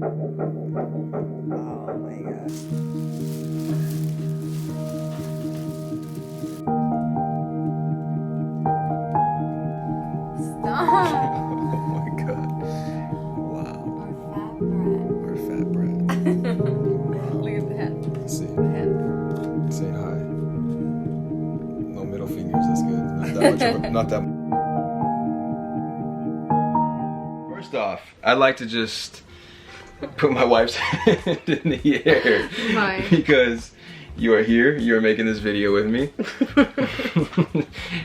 Oh my god. Stop. Oh my god. Wow. Our fat brat. Our fat brat. Wow. Look at the head. Let's see. The head. Saying hi. No middle fingers, that's good. Not that much of a, not that. First off, I'd like to just put my wife's hand in the air. Why? Because you are here, you are making this video with me.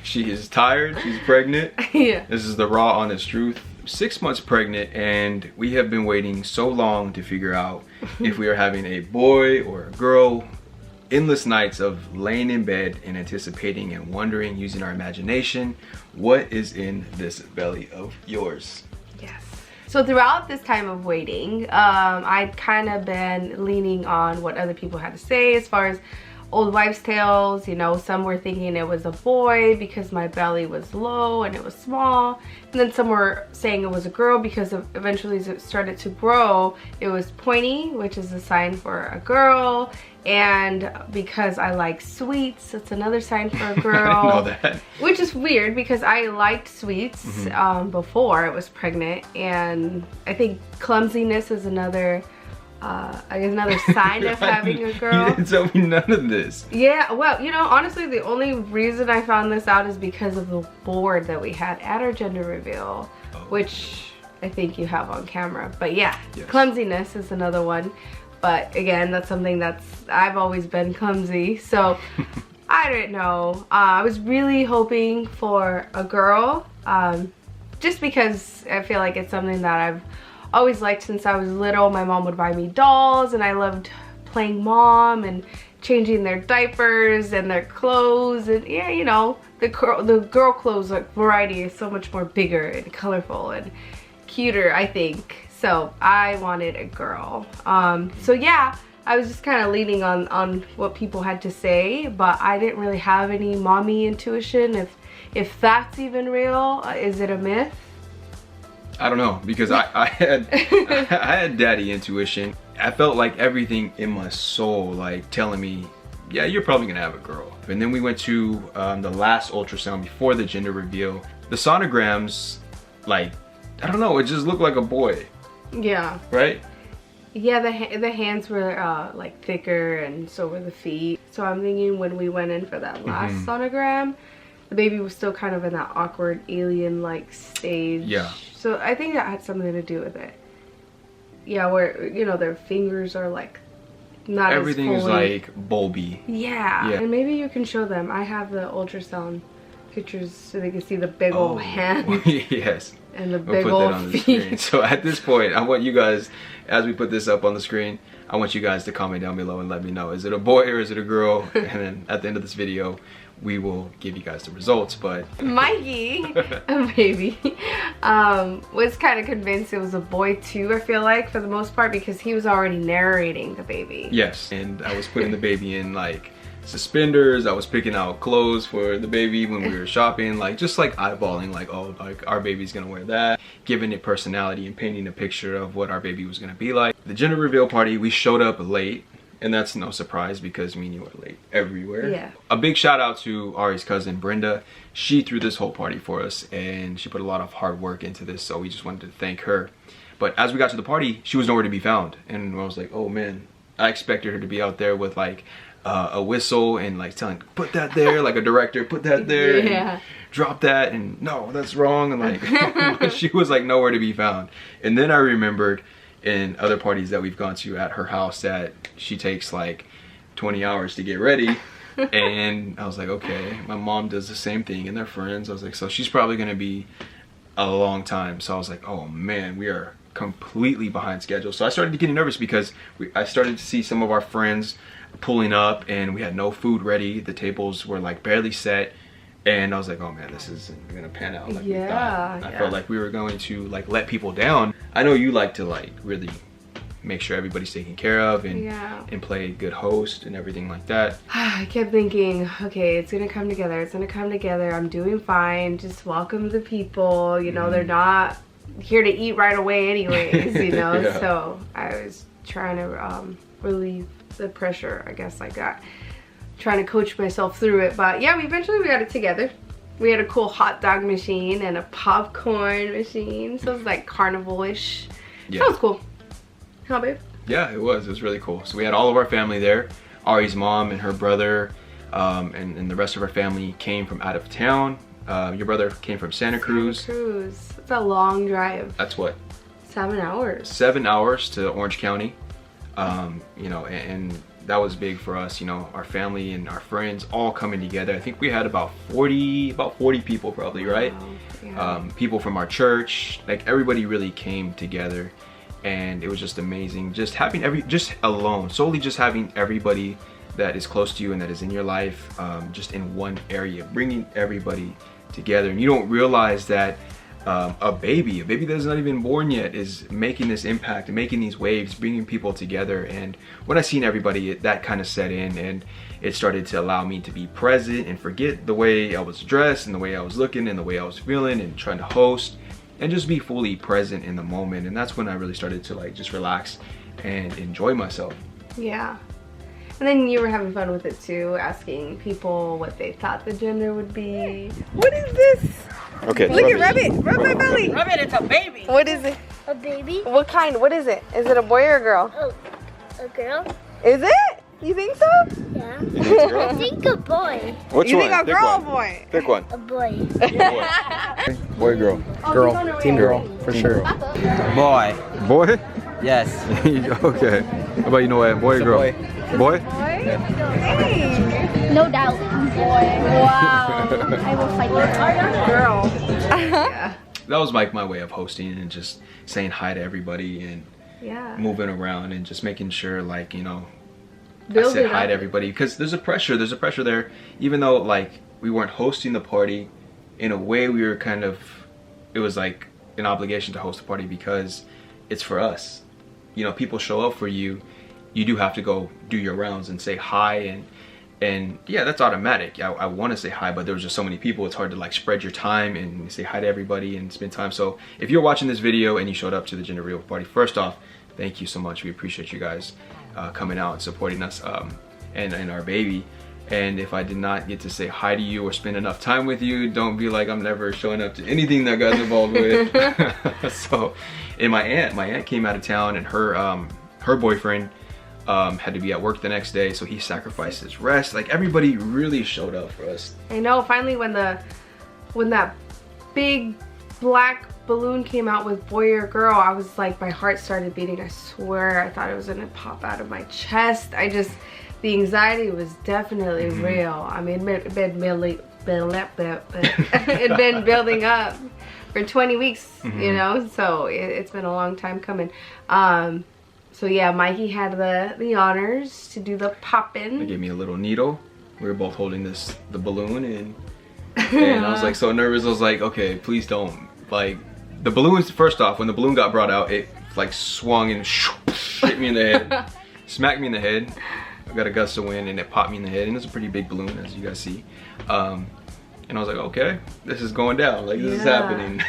She is tired, she's pregnant. Yeah. This is the raw, honest truth. 6 months pregnant, and we have been waiting so long to figure out if we are having a boy or a girl. Endless nights of laying in bed and anticipating and wondering, using our imagination, what is in this belly of yours? Yes. So throughout this time of waiting, I'd kind of been leaning on what other people had to say as far as old wives' tales. You know, some were thinking it was a boy because my belly was low and it was small. And then some were saying it was a girl because eventually as it started to grow, it was pointy, which is a sign for a girl. And because I like sweets, it's another sign for a girl. I know that. Which is weird because I liked sweets before I was pregnant, and I think clumsiness is another, I guess another sign of having a girl. You didn't tell me none of this. Yeah, well, you know, honestly, the only reason I found this out is because of the board that we had at our gender reveal, which I think you have on camera. But yeah, yes. Clumsiness is another one. But again, that's something I've always been clumsy, so I don't know. I was really hoping for a girl, just because I feel like it's something that I've always liked since I was little. My mom would buy me dolls, and I loved playing mom and changing their diapers and their clothes, and yeah, you know, the girl clothes like variety is so much more bigger and colorful and cuter, I think. So I wanted a girl. So yeah, I was just kind of leaning on what people had to say, but I didn't really have any mommy intuition. If that's even real, is it a myth? I don't know, because I had daddy intuition. I felt like everything in my soul like telling me, yeah, you're probably gonna have a girl. And then we went to the last ultrasound before the gender reveal. The sonograms, like, I don't know, it just looked like a boy. Yeah. Right? Yeah, the hands were like thicker, and so were the feet. So I'm thinking when we went in for that last sonogram, the baby was still kind of in that awkward alien-like stage. Yeah. So I think that had something to do with it. Yeah, where, you know, their fingers are like not everything as is like bulby. Yeah. And maybe you can show them. I have the ultrasound pictures so they can see the big old hand. Yes. And the We'll big put old that on the feet. screen. So at this point, I want you guys, as we put this up on the screen, I want you guys to comment down below and let me know, is it a boy or is it a girl? And then at the end of this video, we will give you guys the results. But Mikey, a baby, was kind of convinced it was a boy too, I feel like, for the most part, because he was already narrating the baby. yes, and I was putting the baby in like suspenders. I was picking out clothes for the baby when we were shopping, like just like eyeballing, like, oh, like our baby's gonna wear that, giving it personality and painting a picture of what our baby was gonna be like. The gender reveal party, we showed up late, and that's no surprise because me and you are late everywhere. Yeah. A big shout out to Ari's cousin Brenda. She threw this whole party for us, and she put a lot of hard work into this, so we just wanted to thank her. But as we got to the party, she was nowhere to be found, and I was like, oh man, I expected her to be out there with like a whistle and like telling, put that there, like a director, put that there, Yeah. and drop that, and no, that's wrong, and like she was like nowhere to be found. And then I remembered in other parties that we've gone to at her house that she takes like 20 hours to get ready. And I was like, okay, my mom does the same thing and they're friends. I was like, so she's probably gonna be a long time. So I was like, oh man, we are completely behind schedule. So I started getting nervous because I started to see some of our friends pulling up and we had no food ready. The tables were like barely set, and I was like, oh man, this isn't gonna pan out like we thought. I felt like we were going to like let people down. I know you like to like really make sure everybody's taken care of and play a good host and everything like that. I kept thinking, okay, it's gonna come together, it's gonna come together, I'm doing fine, just welcome the people, you know, they're not here to eat right away anyways, you know. Yeah. So I was trying to relieve the pressure, I guess, like that. Trying to coach myself through it. But yeah, we eventually got it together. We had a cool hot dog machine and a popcorn machine. So it was like carnival-ish. Yeah. That was cool. How, babe? Yeah, it was really cool. So we had all of our family there. Ari's mom and her brother, and the rest of our family came from out of town. Your brother came from Santa Cruz. Santa Cruz. It's a long drive. That's what? 7 hours. 7 hours to Orange County. You know, and that was big for us, you know, our family and our friends all coming together. I think we had about 40 people probably, right? Wow. Yeah. People from our church, like everybody really came together, and it was just amazing. Just having solely just having everybody that is close to you and that is in your life, just in one area, bringing everybody together. And you don't realize that a baby that's not even born yet is making this impact and making these waves, bringing people together. And when I seen everybody, that kind of set in, and it started to allow me to be present and forget the way I was dressed and the way I was looking and the way I was feeling and trying to host, and just be fully present in the moment. And that's when I really started to like just relax and enjoy myself. Yeah. And then you were having fun with it too, asking people what they thought the gender would be. What is this? Okay. Look at Rabbit. Rub my belly. Rabbit, it's a baby. What is it? A baby? What kind? What is it? Is it a boy or a girl? Oh, a girl? Is it? You think so? Yeah. You think it's a girl? I think a boy. Which You one? think a Pick girl or one. boy? Pick one. A boy. Boy or girl? Girl, team girl, for sure. Boy. Boy? Yes. Okay. How about you, Noah? Boy or girl? Boy? No doubt. Boy. Wow. I will fight you. Girl. Yeah. That was like my way of hosting and just saying hi to everybody and Yeah. moving around and just making sure, like, you know, Build I said it hi up. to everybody, because there's a pressure there. Even though like we weren't hosting the party, in a way we were kind of, it was like an obligation to host the party because it's for us. You know, people show up for you, you do have to go do your rounds and say hi, and yeah, that's automatic. I want to say hi, but there was just so many people, it's hard to like spread your time and say hi to everybody and spend time. So if you're watching this video and you showed up to the gender reveal party, first off, thank you so much. We appreciate you guys coming out and supporting us and our baby. And if I did not get to say hi to you or spend enough time with you, don't be like I'm never showing up to anything that got involved with. So, and my aunt came out of town, and her boyfriend had to be at work the next day, so he sacrificed his rest. Like everybody really showed up for us. I know. Finally, when that big black balloon came out with boy or girl, I was like, my heart started beating. I swear, I thought it was gonna pop out of my chest. The anxiety was definitely real. I mean, it'd been building up for 20 weeks, you know, so it's been a long time coming. So yeah, Mikey had the honors to do the They popping. gave me a little needle. We were both holding the balloon, and I was like so nervous. I was like, okay, please don't. Like the balloons, first off, when the balloon got brought out, it like swung and hit me in the head, smacked me in the head. I got a gust of wind and it popped me in the head, and it's a pretty big balloon, as you guys see. And I was like, okay, this is going down, like this is happening.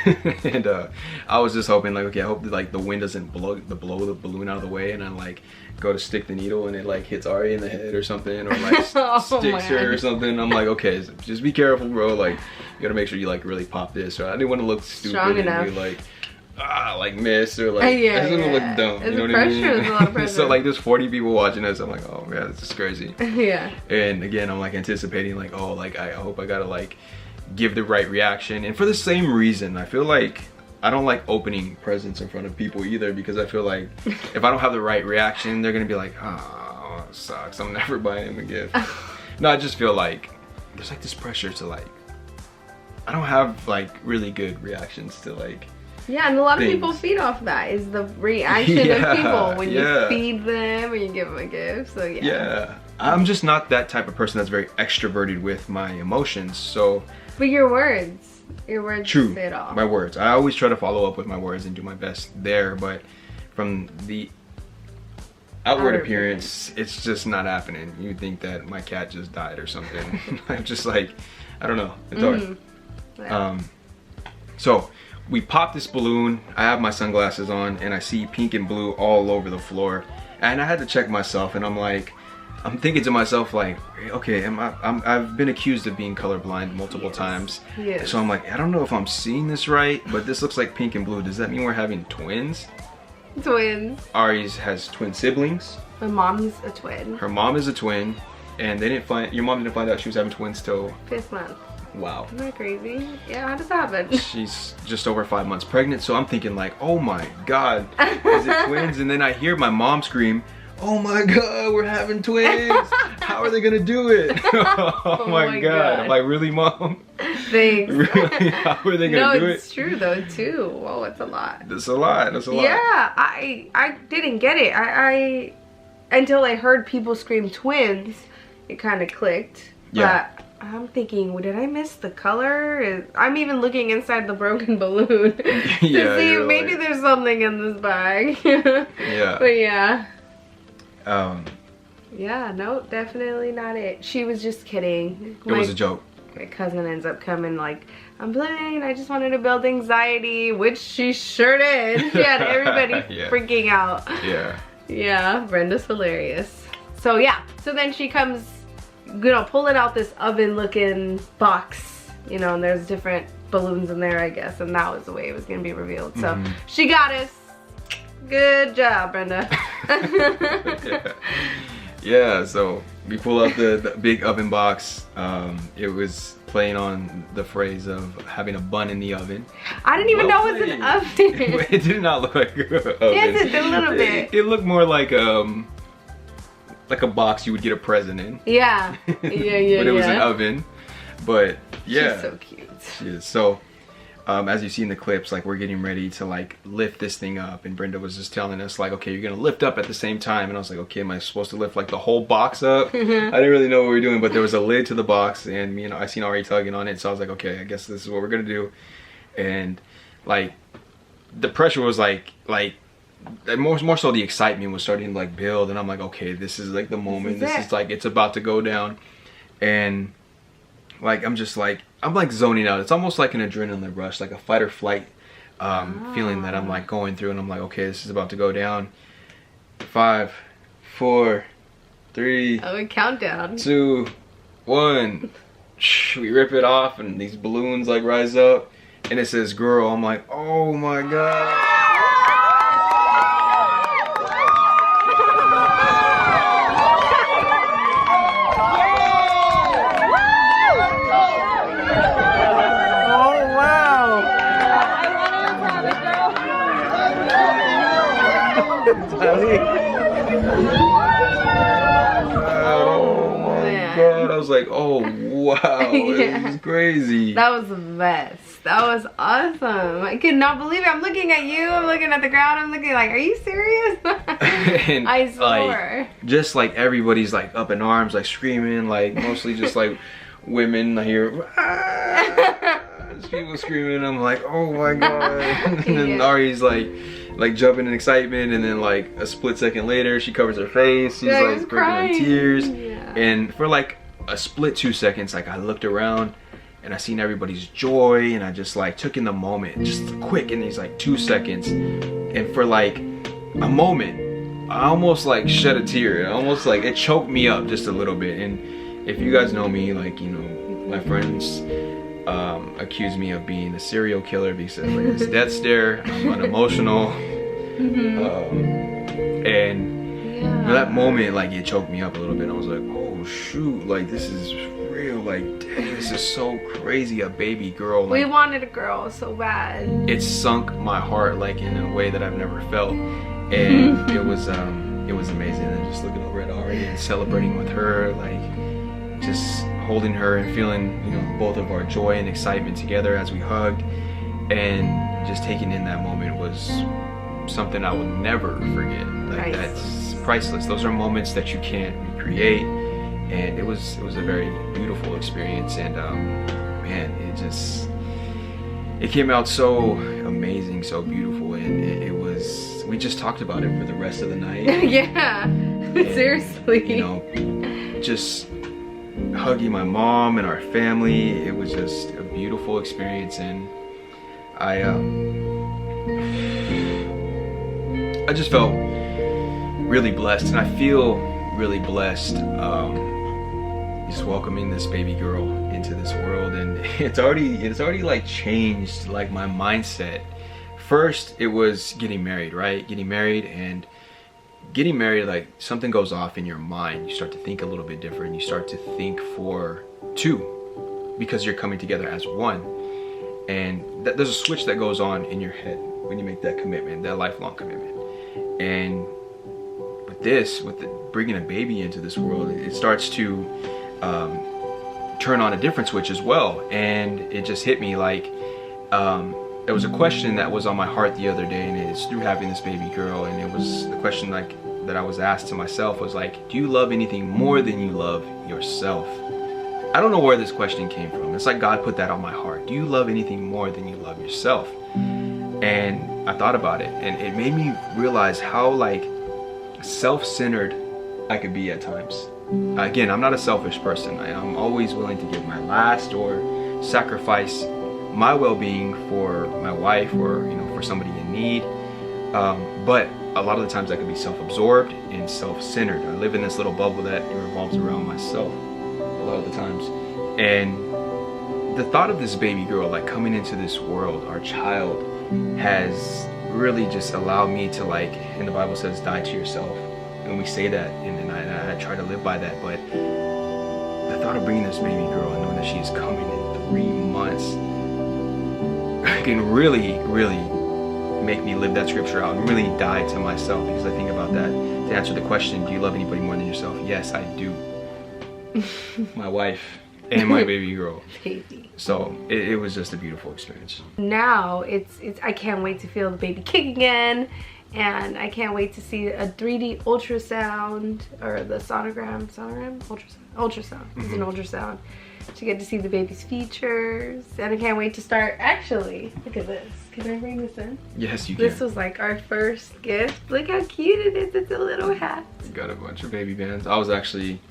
And I was just hoping, like, okay, I hope that like the wind doesn't blow the balloon out of the way, and I like go to stick the needle and it like hits Ari in the head or something, or like sticks her or something. I'm like, okay, just be careful, bro. Like, you gotta make sure you like really pop this. Or I didn't want to look stupid and be like, like miss, or like I just want to look dumb. It's you know what I mean? There's a lot of pressure. So like there's 40 people watching us. I'm like, oh man, this is crazy. Yeah. And again, I'm like anticipating, like, oh, like I hope I gotta like give the right reaction. And for the same reason, I feel like I don't like opening presents in front of people either, because I feel like if I don't have the right reaction, they're gonna be like, oh, it sucks, I'm never buying him a gift. No, I just feel like there's like this pressure to like, I don't have like really good reactions to like. Yeah, and a lot of things. people feed off that, is the reaction of people when you feed them or you give them a gift. So yeah. Yeah, I'm just not that type of person that's very extroverted with my emotions. So. But your words True. say it all. My words. I always try to follow up with my words and do my best there, but from the outward appearance, it's just not happening. You think that my cat just died or something. I'm just like, I don't know. It's hard. Yeah. So we pop this balloon. I have my sunglasses on and I see pink and blue all over the floor. And I had to check myself, and I'm thinking to myself like, okay, I've been accused of being colorblind multiple times. Yes. So I'm like, I don't know if I'm seeing this right, but this looks like pink and blue. Does that mean we're having twins? Twins. Ari has twin siblings. My mom's a twin. Her mom is a twin, and your mom didn't find out she was having twins till 5th month. Wow. Isn't that crazy? Yeah, how does that happen? She's just over 5 months pregnant, so I'm thinking like, oh my God, is it twins? And then I hear my mom scream, oh my God, we're having twins. How are they gonna do it? Oh my God. I'm like, really, Mom? Thanks. Really? How are they gonna do it? No, it's true though too. Whoa, it's a lot. That's a lot. That's a lot. Yeah, I didn't get it. I until I heard people scream twins, it kind of clicked. Yeah. But I'm thinking, well, did I miss the color? I'm even looking inside the broken balloon to Yeah, see you're maybe like- there's something in this bag. Yeah. But yeah. Yeah, no, definitely not it. She was just kidding. it was a joke. My cousin ends up coming like, I'm blind, I just wanted to build anxiety, which she sure did. She had everybody Yeah. freaking out. Yeah. Yeah, Brenda's hilarious. So yeah, so then she comes, pulling out this oven looking box, and there's different balloons in there, I guess, and that was the way it was gonna be revealed. So she got us. Good job, Brenda. Yeah. Yeah, so we pull out the big oven box. It was playing on the phrase of having a bun in the oven. I didn't even know it was an oven. It did not look like an oven. Yes, it did a little bit. It looked more like a box you would get a present in. Yeah. Yeah. But it was an oven. But yeah. She's so cute. She is. So as you see in the clips, like we're getting ready to like lift this thing up, and Brenda was just telling us like, okay, you're gonna lift up at the same time, and I was like, okay, am I supposed to lift like the whole box up? I didn't really know what we were doing, but there was a lid to the box, and I seen Ari tugging on it, so I was like, okay, I guess this is what we're gonna do. And like the pressure was like more so the excitement was starting to like build, and I'm like, okay, this is like the moment. This is like it's about to go down, and like I'm zoning out. It's almost like an adrenaline rush, like a fight or flight feeling that I'm like going through, and I'm like, okay, this is about to go down. 5, 4, 3, a countdown. 2, 1. We rip it off, and these balloons like rise up, and it says girl. I'm like, oh my God. Oh my God, I was like, oh wow, this is crazy. That was the best. That was awesome. I could not believe it. I'm looking at you, I'm looking at the ground, I'm looking like, are you serious? And I swore. Like, just like everybody's like up in arms, like screaming, like mostly just like women. I hear people screaming. I'm like, oh my God. And then Ari's like jumping in excitement, and then like a split second later she covers her face. She's like breaking in tears. Yeah. And for like a split 2 seconds, like I looked around and I seen everybody's joy, and I just like took in the moment just quick in these like 2 seconds, and for like a moment I almost like shed a tear. Almost like it choked me up just a little bit. And if you guys know me, like my friends accuse me of being a serial killer because of like this death stare. I'm unemotional. And that moment, like it choked me up a little bit. I was like, oh shoot, like this is real, like dang, this is so crazy, a baby girl. Like, we wanted a girl so bad. it sunk my heart like in a way that I've never felt. And it was amazing. And just looking over at Ari and celebrating with her, like just holding her and feeling, both of our joy and excitement together as we hugged, and just taking in that moment was something I will never forget. Like that's priceless. Those are moments that you can't recreate, and it was a very beautiful experience. And man, it came out so amazing, so beautiful, and we just talked about it for the rest of the night. Yeah, and, seriously. Just hugging my mom and our family, it was just a beautiful experience. And I just felt really blessed, and I feel really blessed just welcoming this baby girl into this world. And it's already like changed like my mindset. First it was getting married, right? Getting married, like something goes off in your mind. You start to think a little bit different. You start to think for two, because you're coming together as one. And there's a switch that goes on in your head when you make that commitment, that lifelong commitment. And with bringing a baby into this world, it starts to turn on a different switch as well. And it just hit me like, there was a question that was on my heart the other day, and it's through having this baby girl. And it was the question like that I was asked to myself was like, do you love anything more than you love yourself? I don't know where this question came from. It's like God put that on my heart. Do you love anything more than you love yourself? And I thought about it, and it made me realize how like self-centered I could be at times. Again, I'm not a selfish person. I'm always willing to give my last or sacrifice my well-being for my wife, or for somebody in need. But a lot of the times I could be self-absorbed and self-centered. I live in this little bubble that revolves around myself a lot of the times. And the thought of this baby girl like coming into this world, our child, has really just allowed me to, like, and the Bible says, die to yourself. And we say that, and I try to live by that. But the thought of bringing this baby girl and knowing that she is coming in 3 months can really, really make me live that scripture out and really die to myself, because I think about that. To answer the question, do you love anybody more than yourself? Yes, I do. My wife and my baby girl. Baby. So it was just a beautiful experience. Now it's I can't wait to feel the baby kick again, and I can't wait to see a 3D ultrasound, or the sonogram, ultrasound. It's an ultrasound, to get to see the baby's features. And I can't wait to start, actually, look at this. Can I bring this in? Yes, you can. This was like our first gift. Look how cute it is. It's a little hat. Got a bunch of baby bands. I was actually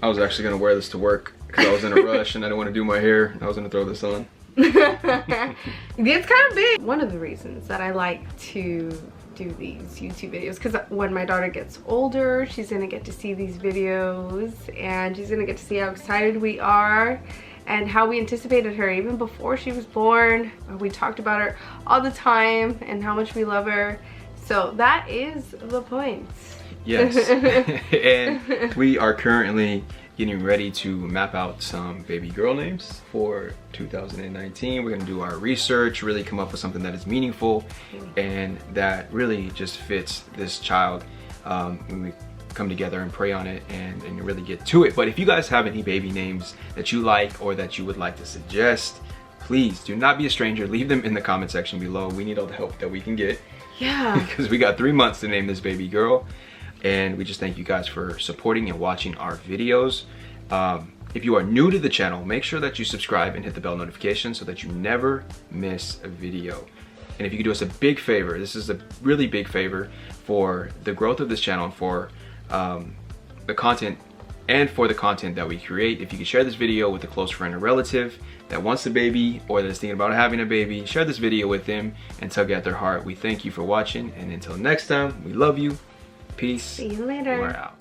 gonna wear this to work because I was in a rush and I didn't want to do my hair. I was gonna throw this on. It's kind of big. One of the reasons that I like to do these YouTube videos, because when my daughter gets older, she's gonna get to see these videos, and she's gonna get to see how excited we are and how we anticipated her even before she was born. We talked about her all the time and how much we love her. So that is the point. Yes. And we are currently getting ready to map out some baby girl names for 2019. We're gonna do our research, really come up with something that is meaningful and that really just fits this child when we come together and pray on it and really get to it. But if you guys have any baby names that you like or that you would like to suggest, please do not be a stranger. Leave them in the comment section below. We need all the help that we can get. Yeah. Because we got 3 months to name this baby girl. And we just thank you guys for supporting and watching our videos. If you are new to the channel, make sure that you subscribe and hit the bell notification so that you never miss a video. And if you could do us a big favor, this is a really big favor for the growth of this channel and for the content that we create. If you could share this video with a close friend or relative that wants a baby or that is thinking about having a baby, share this video with them and tug at their heart. We thank you for watching, and until next time, we love you. Peace. See you later. We're out.